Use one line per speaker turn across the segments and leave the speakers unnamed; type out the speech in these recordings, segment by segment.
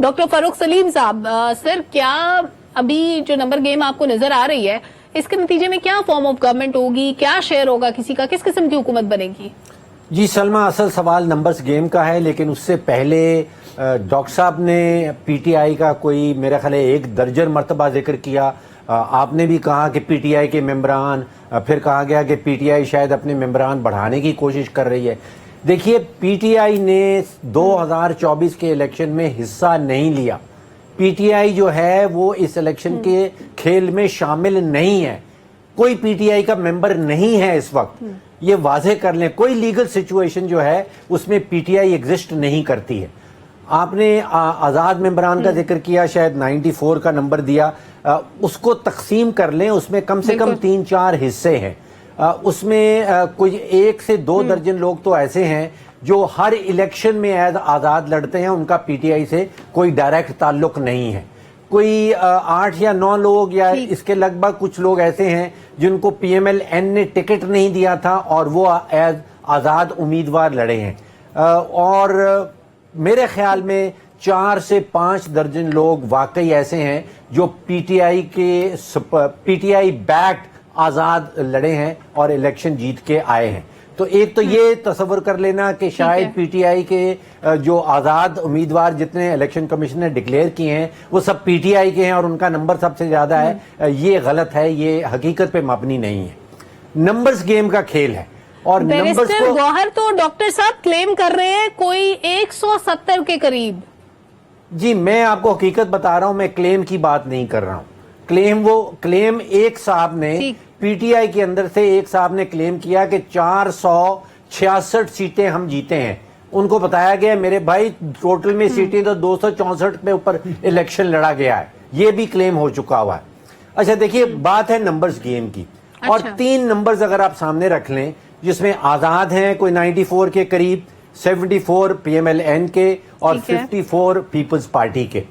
Doctor Farooq Salim साहब, sir क्या अभी जो नंबर गेम आपको नजर आ रही है, इसके नतीजे में क्या फॉर्म ऑफ गवर्नमेंट होगी, क्या शेयर होगा किसी का, किस किस्म की हुकूमत बनेगी?
जी सलमा, असल सवाल नंबर्स गेम का है, लेकिन उससे पहले डॉक्टर साहब ने पीटीआई का कोई मेरा ख्याल है 1 दर्जन मरतबा जिक्र किया। आपने भी कहा कि पीटीआई के मेंबरान, फिर कहा गया कि पीटीआई शायद अपने मेंबरान बढ़ाने की कोशिश कर रही है। देखिए, पीटीआई ने 2024 के इलेक्शन में हिस्सा नहीं लिया। पीटीआई जो है वो इस इलेक्शन के खेल में शामिल नहीं है। कोई पीटीआई का मेंबर नहीं है इस वक्त, ये वाज़ेह कर लें। कोई लीगल सिचुएशन जो है उसमें पीटीआई एग्जिस्ट नहीं करती है। आपने आज़ाद मेंबरान का जिक्र किया, शायद 94 का नंबर दिया, उसको तकसीम कर लें, उसमें कम से कम 3-4 हिस्से हैं। उसमें कुछ 1 से 2 दर्जन लोग तो ऐसे हैं जो हर इलेक्शन में एज आज़ाद लड़ते हैं, उनका पीटीआई से कोई डायरेक्ट ताल्लुक नहीं है। कोई 8 या 9 लोग या इसके लगभग कुछ लोग ऐसे हैं जिनको पीएमएल-एन ने टिकट नहीं दिया था और वो एज आज़ाद उम्मीदवार लड़े हैं। और मेरे ख्याल में 4 से 5 दर्जन लोग वाकई ऐसे हैं जो पीटीआई बैक्ड आज़ाद लड़े हैं और इलेक्शन जीत के आए हैं। तो एक तो ये तस्वर कर लेना कि शायद पीटीआई के जो आज़ाद उम्मीदवार जितने इलेक्शन कमीशन ने डिक्लेयर किए हैं वो सब पीटीआई के हैं और उनका नंबर सबसे ज़्यादा है, ये गलत है, ये हकीकत पे मबनी नहीं है। नंबर्स गेम का खेल है और नंबर्स को
गौहर तो डॉक्टर साहब क्लेम कर रहे हैं कोई 170 के करीब।
जी, मैं आपको हकीकत बता रहा हूं, मैं क्लेम की बात नहीं कर रहा हूं। क्लेम एक साहब ने पीटीआई के अंदर से एक साहब ने क्लेम किया कि 466 सीटें हम जीते हैं। उनको बताया गया मेरे भाई टोटल में सीटें तो 264 पे ऊपर इलेक्शन लड़ा गया है, ये भी क्लेम हो चुका हुआ है। अच्छा देखिए, बात है नंबर्स गेम की। और 3 नंबर्स अगर आप सामने रख लें जिसमें आज़ाद हैं कोई 94 के करीब, 74 पीएमएल-एन के और 54 पीपल्स पार्टी के।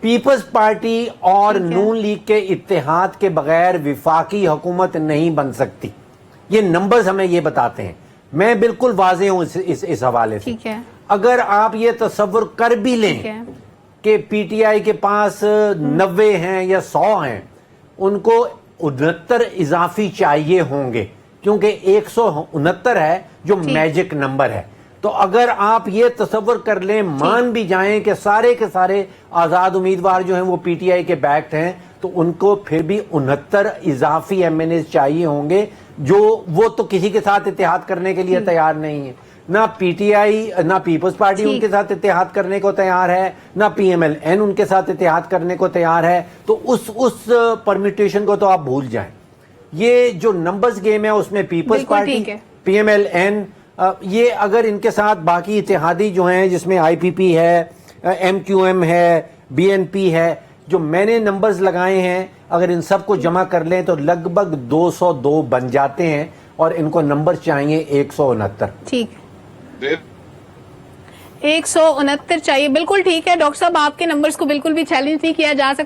पीपल्स पार्टी और नून लीग के इत्तेहाद के बगैर विफाकी हुकूमत नहीं बन सकती। ये नंबर्स हमें ये बताते हैं। मैं बिल्कुल वाज़ेह हूं इस हवाले से। अगर आप ये तसव्वुर कर भी लें कि पीटीआई के पास 90 हैं या 100 हैं, उनको 69 इजाफी चाहिए होंगे, क्योंकि 169 है जो मैजिक नंबर है। तो अगर आप ये तसव्वुर कर लें, मान भी जाएं कि सारे के सारे आज़ाद उम्मीदवार जो हैं वो पीटीआई के बैक्ड हैं, तो उनको फिर भी 69 इजाफी एमएनए चाहिए होंगे, जो वो तो किसी के साथ इत्तेहाद करने के लिए तैयार नहीं है। ना पीटीआई ना पीपल्स पार्टी उनके साथ इत्तेहाद करने को तैयार है, ना पीएमएल-एन उनके साथ इत्तेहाद करने को तैयार है। तो उस परम्यूटेशन को तो आप भूल जाएं। ये जो नंबर्स गेम है उसमें पीपल्स पार्टी, पीएमएल-एन, ये अगर इनके साथ बाकी इत्तेहादी जो हैं जिसमें आईपीपी है, एमक्यूएम है, बीएनपी है, जो मैंने नंबर्स लगाए हैं, अगर इन सब को जमा कर लें तो लगभग 202 बन जाते हैं और इनको नंबर चाहिए 169।
ठीक है, 169 चाहिए, बिल्कुल ठीक है डॉक्टर साहब, आपके नंबर्स को बिल्कुल भी चैलेंज नहीं किया जा सकता।